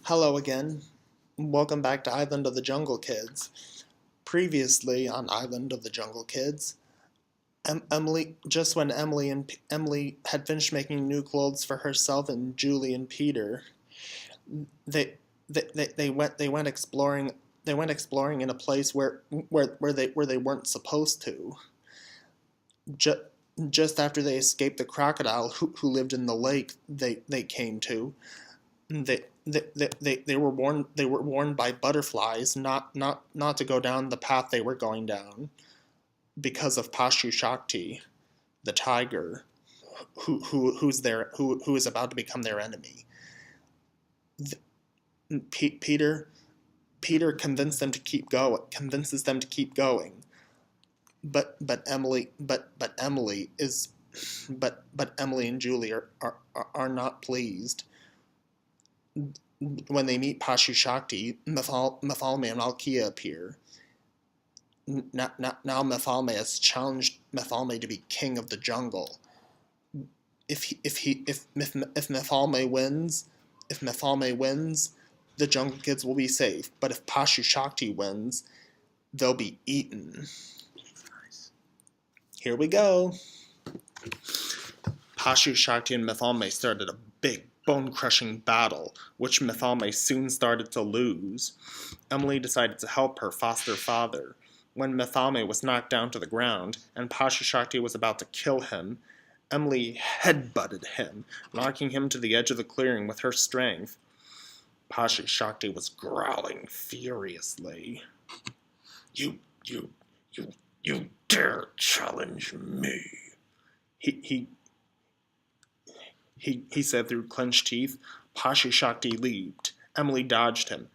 Hello again. Welcome back to Island of the Jungle Kids. Previously on Island of the Jungle Kids, Emily, just when Emily had finished making new clothes for herself and Julie and Peter, they they went exploring. They went exploring in a place where they weren't supposed to. Just just after they escaped the crocodile who lived in the lake they came to, they were warned by butterflies not to go down the path they were going down because of Pashu Shakti, the tiger, who is about to become their enemy. Peter convinces them to keep going, but Emily and Julie are not pleased. When they meet Pashu Shakti, Mephalme and Malkia appear. Now Mephalme has challenged Mephalme to be king of the jungle. If Mephalme wins, the Jungle Kids will be safe. But if Pashu Shakti wins, they'll be eaten. Here we go. Pashu Shakti and Mephalme started a big, bone-crushing battle, which Mephalme soon started to lose. Emily decided to help her foster father. When Mephalme was knocked down to the ground, and Pashu Shakti was about to kill him, Emily headbutted him, knocking him to the edge of the clearing with her strength. Pashu Shakti was growling furiously. You dare challenge me? He said through clenched teeth. Pashu Shakti leaped. Emily dodged him.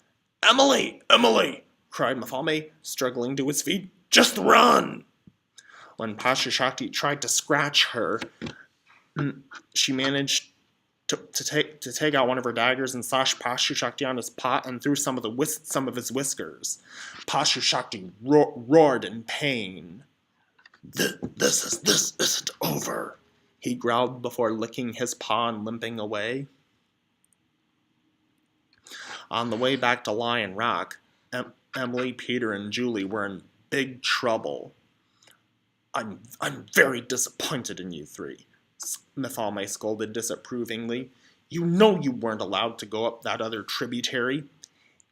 Emily! Cried Mephalme, struggling to his feet. Just run! When Pashu Shakti tried to scratch her, she managed to take out one of her daggers and slash Pashu Shakti on his pot and threw some of his whiskers. Pashu Shakti roared in pain. This isn't over, he growled before licking his paw and limping away. On the way back to Lion Rock, Emily, Peter, and Julie were in big trouble. I'm very disappointed in you three, Mephalme scolded disapprovingly. You know you weren't allowed to go up that other tributary.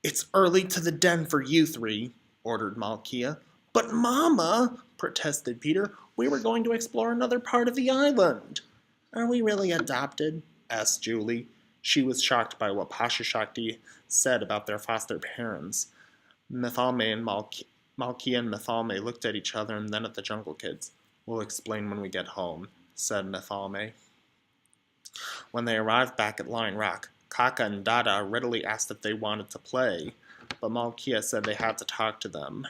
It's early to the den for you three, ordered Malkia. But Mama, protested Peter, we were going to explore another part of the island. Are we really adopted? Asked Julie. She was shocked by what Pashu Shakti said about their foster parents. Mephalme and Malkia and Mephalme looked at each other and then at the Jungle Kids. We'll explain when we get home, said Mephalme. When they arrived back at Lion Rock, Kaka and Dada readily asked if they wanted to play, but Malkia said they had to talk to them.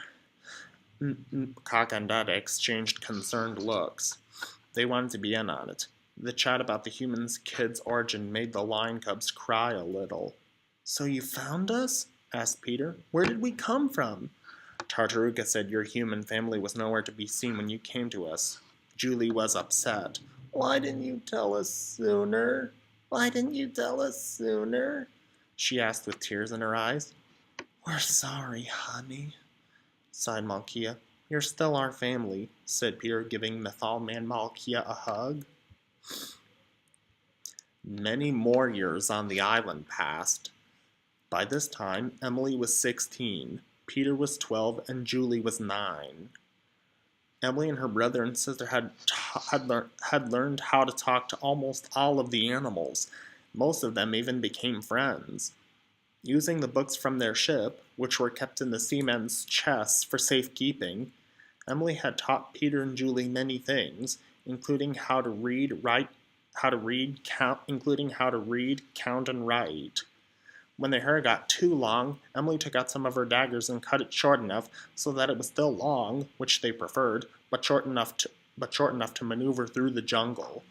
Kaka and Dada exchanged concerned looks. They wanted to be in on it. The chat about the human kids' origin made the lion cubs cry a little. So you found us? Asked Peter. Where did we come from? Tartaruga said your human family was nowhere to be seen when you came to us. Julie was upset. Why didn't you tell us sooner? She asked with tears in her eyes. We're sorry, honey, sighed Malkia. You're still our family, said Peter, giving Mephalme and Malkia a hug. Many more years on the island passed. By this time, Emily was 16, Peter was 12, and Julie was 9. Emily and her brother and sister had learned how to talk to almost all of the animals. Most of them even became friends. Using the books from their ship, which were kept in the seamen's chests for safekeeping, Emily had taught Peter and Julie many things, including how to read, count, and write. When their hair got too long, Emily took out some of her daggers and cut it short enough so that it was still long, which they preferred, but short enough to maneuver through the jungle.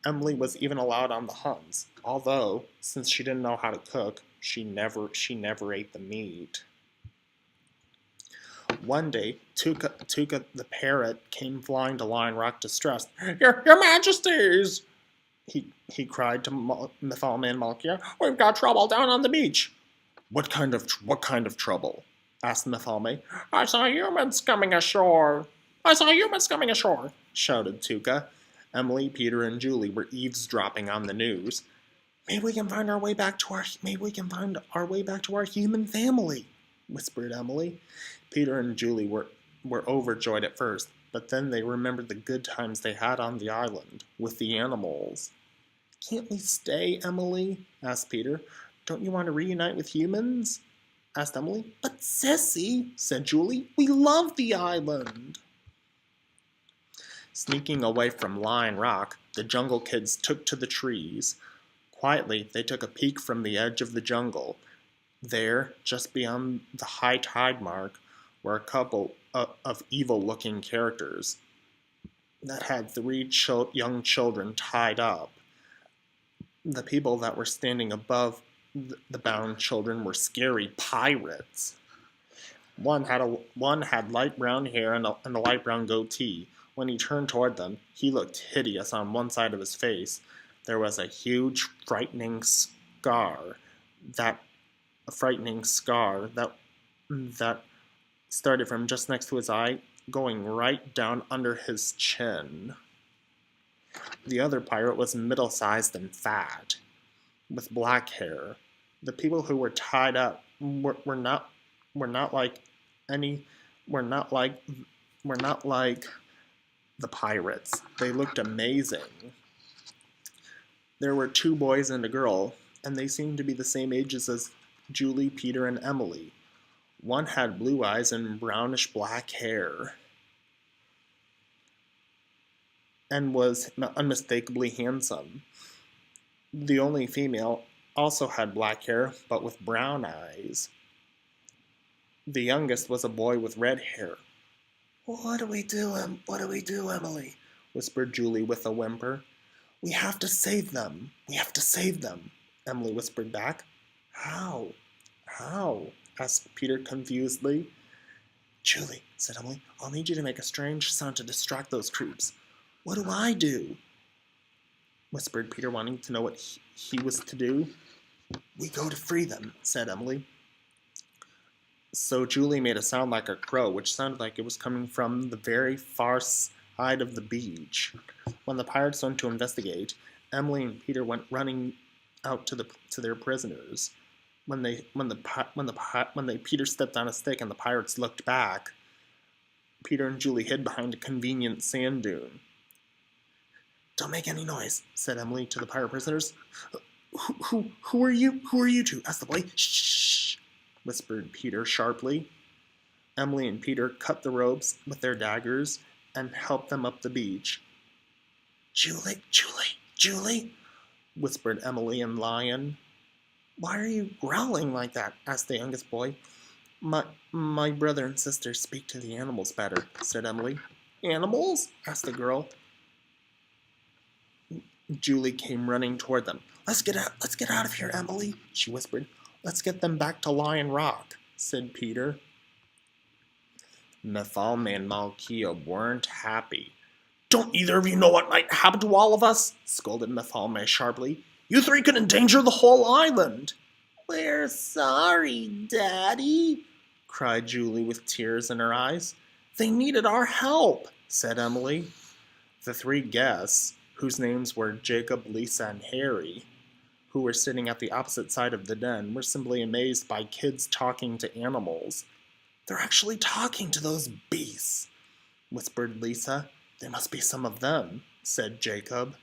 Emily was even allowed on the hunts, although, since she didn't know how to cook, she never ate the meat. One day, Tuka the parrot came flying to Lion Rock distressed. Your Majesties! He cried to Mephalme and Malkia. We've got trouble down on the beach. What kind of trouble? Asked Mephalme. I saw humans coming ashore. I saw humans coming ashore, shouted Tuca. Emily, Peter, and Julie were eavesdropping on the news. Maybe we can find our way back to our human family, whispered Emily. Peter and Julie were overjoyed at first, but then they remembered the good times they had on the island with the animals. Can't we stay, Emily? Asked Peter. Don't you want to reunite with humans? Asked Emily. But Sissy, said Julie, we love the island. Sneaking away from Lion Rock, the Jungle Kids took to the trees. Quietly, they took a peek from the edge of the jungle. There, just beyond the high tide mark, were a couple of evil-looking characters that had three young children tied up. The people that were standing above the bound children were scary pirates. One had light brown hair and a light brown goatee. When he turned toward them, he looked hideous on one side of his face. There was a huge, frightening scar that started from just next to his eye, going right down under his chin. The other pirate was middle-sized and fat, with black hair. The people who were tied up were not like the pirates. They looked amazing. There were 2 boys and a girl, and they seemed to be the same ages as Julie, Peter, and Emily. One had blue eyes and brownish black hair, and was unmistakably handsome. The only female also had black hair, but with brown eyes. The youngest was a boy with red hair. What do we do, Emily? Whispered Julie with a whimper. We have to save them. Emily whispered back. How? Asked Peter confusedly. Julie, said Emily, I'll need you to make a strange sound to distract those creeps. What do I do? Whispered Peter, wanting to know what he was to do. We go to free them, said Emily. So Julie made a sound like a crow, which sounded like it was coming from the very far side of the beach. When the pirates went to investigate, Emily and Peter went running out to their prisoners. When Peter stepped on a stick and the pirates looked back, Peter and Julie hid behind a convenient sand dune. Don't make any noise, said Emily to the pirate prisoners. Who are you? Who are you two? Asked the boy. Shh, whispered Peter sharply. Emily and Peter cut the ropes with their daggers and helped them up the beach. Julie, whispered Emily and Lion. Why are you growling like that? Asked the youngest boy. My brother and sister speak to the animals better, said Emily. Animals? Asked the girl. Julie came running toward them. Let's get out of here, Emily, she whispered. Let's get them back to Lion Rock, said Peter. Mephalme and Malkia weren't happy. Don't either of you know what might happen to all of us? Scolded Mephalme sharply. You 3 could endanger the whole island. We're sorry, Daddy, cried Julie with tears in her eyes. They needed our help, said Emily. The 3 guests, whose names were Jacob, Lisa, and Harry, who were sitting at the opposite side of the den, were simply amazed by kids talking to animals. They're actually talking to those beasts, whispered Lisa. There must be some of them, said Jacob.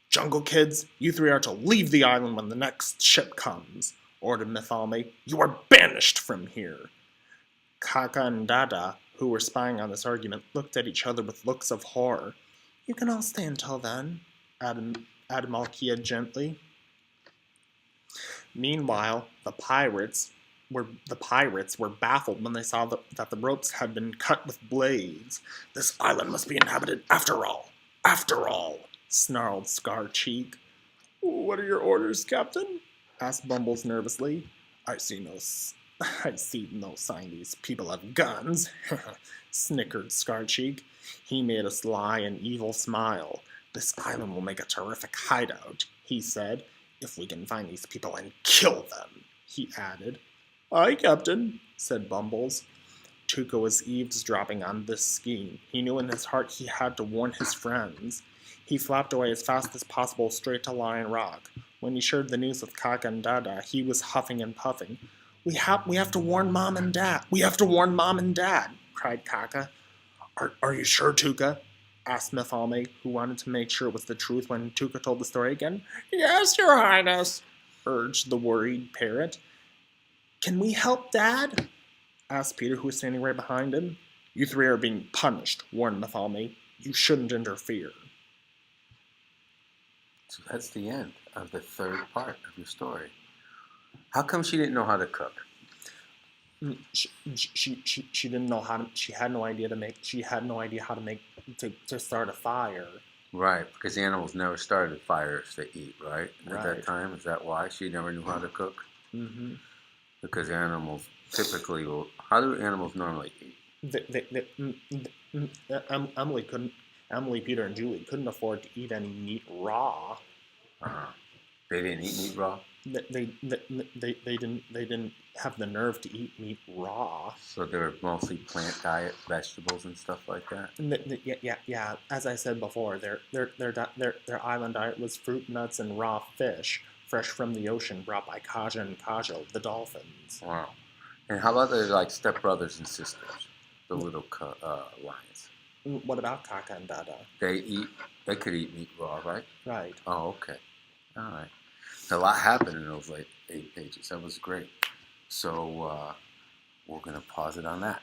Jungle Kids, you 3 are to leave the island when the next ship comes, ordered Mephalme. You are banished from here. Kaka and Dada, who were spying on this argument, looked at each other with looks of horror. You can all stay until then, added Malkia gently. Meanwhile, the pirates were baffled when they saw that the ropes had been cut with blades. This island must be inhabited after all, snarled Scarcheek. What are your orders, Captain? Asked Bumbles nervously. I see no sign these people have guns, snickered Scarcheek. He made a sly and evil smile. This island will make a terrific hideout, he said. if we can find these people and kill them, he added. Aye, Captain, said Bumbles. Tuca was eavesdropping on this scheme. He knew in his heart he had to warn his friends. He flapped away as fast as possible straight to Lion Rock. When he shared the news with Kaka and Dada, he was huffing and puffing. We have to warn Mom and Dad. We have to warn Mom and Dad, cried Kaka. Are you sure, Tuca? Asked Mifalme, who wanted to make sure it was the truth when Tuca told the story again. Yes, Your Highness, urged the worried parrot. Can we help Dad? Asked Peter, who was standing right behind him. You three are being punished, warned Mifalme. You shouldn't interfere. So that's the end of the third part of your story. How come she didn't know how to cook? She didn't know how to. She had no idea how to make to start a fire. Right, because animals never started fires to eat, right? At Right. that time, is that why she never knew how to cook? Mm-hmm. Because animals typically will. How do animals normally eat? Emily, Peter, and Julie couldn't afford to eat any meat raw. They didn't eat meat raw. They didn't have the nerve to eat meat raw. So they were mostly plant diet, vegetables and stuff like that. Yeah. As I said before, their island diet was fruit, nuts, and raw fish, fresh from the ocean, brought by Kaja and Kajo, the dolphins. Wow. And how about their like stepbrothers and sisters, the little lions? What about Kaka and Dada? They could eat meat raw, right? Right. Oh, okay. All right. A lot happened in those 8 pages. That was great. So we're going to pause it on that.